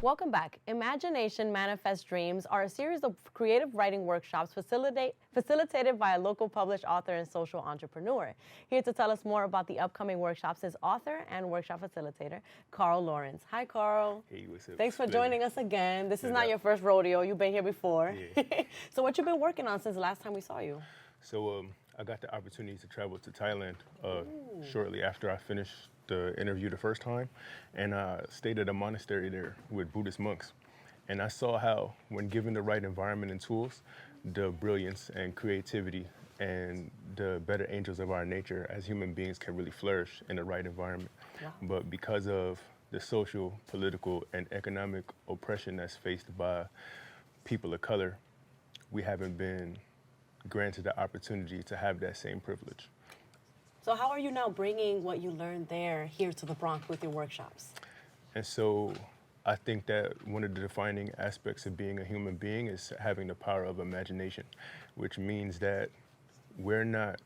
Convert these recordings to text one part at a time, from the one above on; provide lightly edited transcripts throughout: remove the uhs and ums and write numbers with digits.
Welcome back. Imagination Manifest Dreams are a series of creative writing workshops facilitated by a local published author and social entrepreneur. Here to tell us more about the upcoming workshops is author and workshop facilitator, Karl Lawrence. Hi, Karl. Hey, what's up? Thanks for joining us again. This is not Yeah. your first rodeo. You've been here before. Yeah. So what you been working on since the last time we saw you? So I got the opportunity to travel to Thailand shortly after I finished the interview the first time, and I stayed at a monastery there with Buddhist monks. And I saw how, when given the right environment and tools, the brilliance and creativity and the better angels of our nature as human beings can really flourish in the right environment. Wow. But because of the social, political, and economic oppression that's faced by people of color, we haven't been granted the opportunity to have that same privilege. So how are you now bringing what you learned there here to the Bronx with your workshops? And so I think that one of the defining aspects of being a human being is having the power of imagination, which means that we're not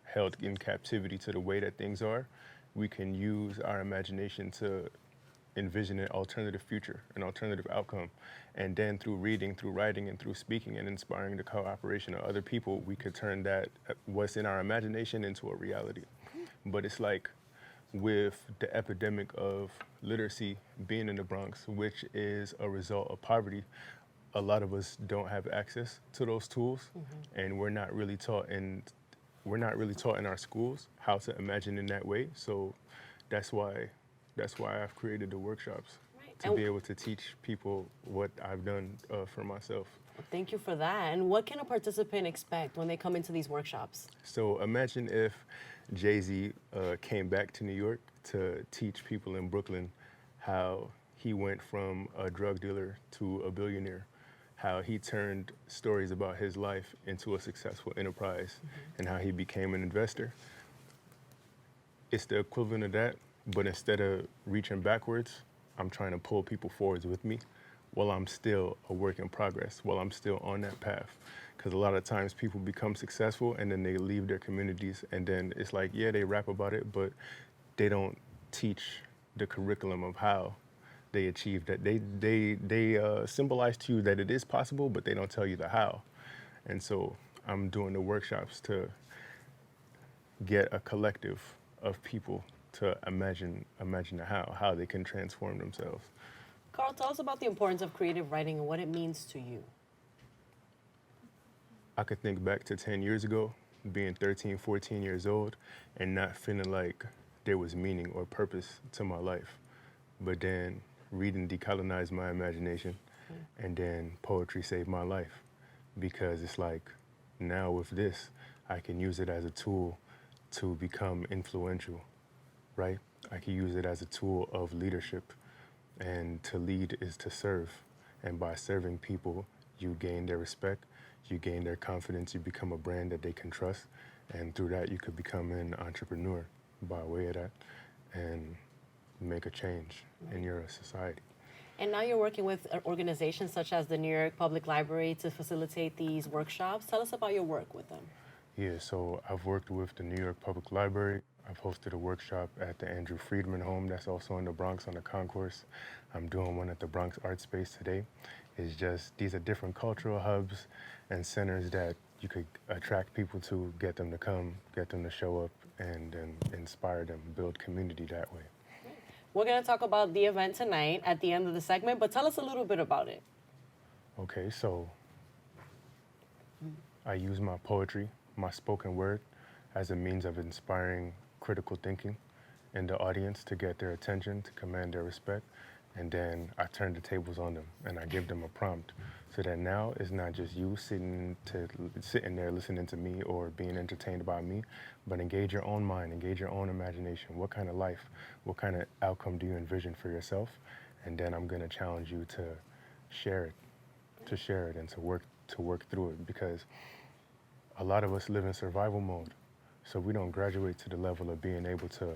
held in captivity to the way that things are. We can use our imagination to envision an alternative future, an alternative outcome. And then through reading, through writing, and through speaking and inspiring the cooperation of other people, we could turn that, what's in our imagination, into a reality. But it's like with the epidemic of literacy being in the Bronx, which is a result of poverty, a lot of us don't have access to those tools, and we're not really taught in our schools how to imagine in that way. So that's why I've created the workshops, Right. to be able to teach people what I've done for myself. Thank you for that. And what can a participant expect when they come into these workshops? So imagine if Jay-Z came back to New York to teach people in Brooklyn how he went from a drug dealer to a billionaire, how he turned stories about his life into a successful enterprise, and how he became an investor. It's the equivalent of that, but instead of reaching backwards, I'm trying to pull people forwards with me while I'm still a work in progress, while I'm still on that path. Because a lot of times people become successful and then they leave their communities, and then it's like, yeah, they rap about it, but they don't teach the curriculum of how they achieve that. They symbolize to you that it is possible, but they don't tell you the how. And so I'm doing the workshops to get a collective of people to imagine the how they can transform themselves. Karl, tell us about the importance of creative writing and what it means to you. I could think back to 10 years ago, being 13, 14 years old, and not feeling like there was meaning or purpose to my life. But then reading decolonized my imagination, and then poetry saved my life. Because it's like, now with this, I can use it as a tool to become influential, right? I can use it as a tool of leadership. And to lead is to serve. And by serving people, you gain their respect, you gain their confidence, you become a brand that they can trust. And through that, you could become an entrepreneur by way of that and make a change in your society. And now you're working with organizations such as the New York Public Library to facilitate these workshops. Tell us about your work with them. Yeah, so I've worked with the New York Public Library. I've hosted a workshop at the Andrew Friedman Home that's also in the Bronx on the concourse. I'm doing one at the Bronx Art Space today. It's just, these are different cultural hubs and centers that you could attract people to, get them to come, get them to show up, and inspire them, build community that way. We're going to talk about the event tonight at the end of the segment, but tell us a little bit about it. Okay, so I use my poetry, my spoken word, as a means of inspiring critical thinking in the audience to get their attention, to command their respect. And then I turn the tables on them and I give them a prompt so that now it's not just you sitting there listening to me or being entertained by me, but engage your own mind, engage your own imagination. What kind of life, what kind of outcome do you envision for yourself? And then I'm gonna challenge you to share it and to work through it, because a lot of us live in survival mode. So we don't graduate to the level of being able to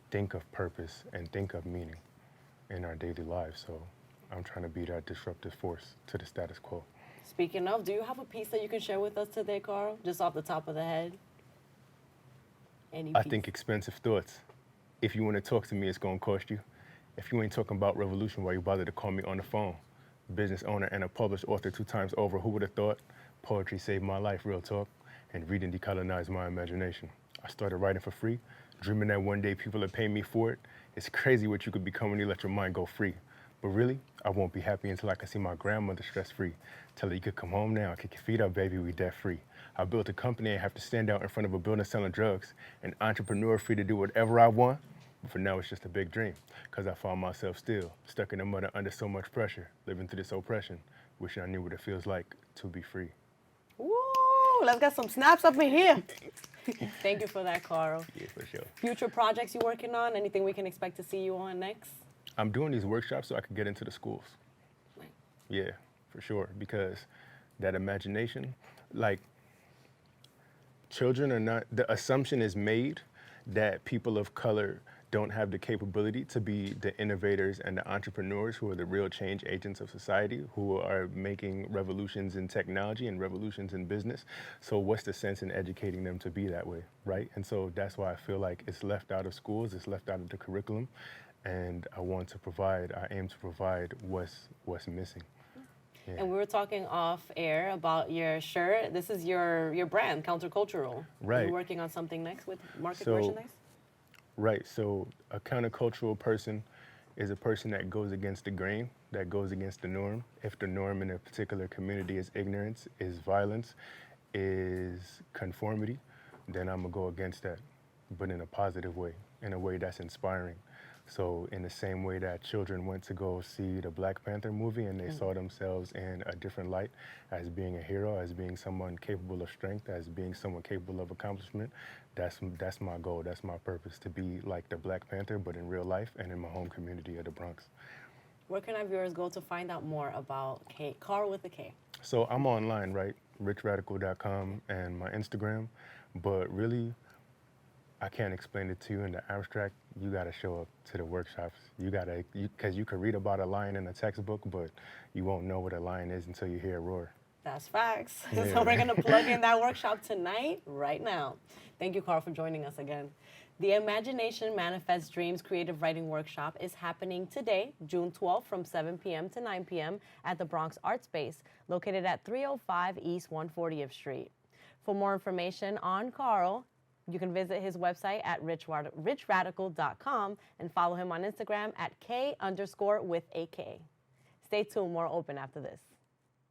think of purpose and think of meaning in our daily lives. So I'm trying to be that disruptive force to the status quo. Speaking of, do you have a piece that you can share with us today, Karl? Just off the top of the head? Any I piece? think expensive thoughts. If you want to talk to me, it's going to cost you. If you ain't talking about revolution, why you bother to call me on the phone? Business owner and a published author 2 times over. Who would have thought? Poetry saved my life, real talk. And reading decolonized my imagination. I started writing for free, dreaming that one day people would pay me for it. It's crazy what you could become when you let your mind go free. But really, I won't be happy until I can see my grandmother stress-free. Tell her you could come home now, kick your feet up, baby, we debt-free. I built a company and have to stand out in front of a building selling drugs. An entrepreneur free to do whatever I want. But for now, it's just a big dream, because I found myself still, stuck in the mud under so much pressure, living through this oppression, wishing I knew what it feels like to be free. Woo! Let's get some snaps up in here. Thank you for that, Karl. Yeah, for sure. Future projects you working on? Anything we can expect to see you on next? I'm doing these workshops so I can get into the schools. Right. Yeah, for sure, because that imagination, like, children are not, the assumption is made that people of color don't have the capability to be the innovators and the entrepreneurs who are the real change agents of society, who are making revolutions in technology and revolutions in business. So what's the sense in educating them to be that way, right? And so that's why I feel like it's left out of schools, it's left out of the curriculum, and I aim to provide what's missing. Yeah. And we were talking off air about your shirt. This is your brand, Countercultural. Right. Are you working on something next with market merchandise? Right, so a countercultural person is a person that goes against the grain, that goes against the norm. If the norm in a particular community is ignorance, is violence, is conformity, then I'm gonna go against that, but in a positive way, in a way that's inspiring. So in the same way that children went to go see the Black Panther movie and they saw themselves in a different light as being a hero, as being someone capable of strength, as being someone capable of accomplishment, that's my goal, that's my purpose, to be like the Black Panther, but in real life and in my home community of the Bronx. Where can our viewers go to find out more about Karl with a K? So I'm online, right? richradical.com and my Instagram, but really, I can't explain it to you in the abstract. You gotta show up to the workshops. Because you could read about a lion in a textbook, but you won't know what a lion is until you hear it roar. That's facts. Yeah. So we're gonna plug in that workshop tonight, right now. Thank you, Karl, for joining us again. The Imagination Manifest Dreams Creative Writing Workshop is happening today, June 12th, from 7 p.m. to 9 p.m. at the Bronx Art Space, located at 305 East 140th Street. For more information on Karl, you can visit his website at richradical.com and follow him on Instagram at K_with a K. Stay tuned, more open after this.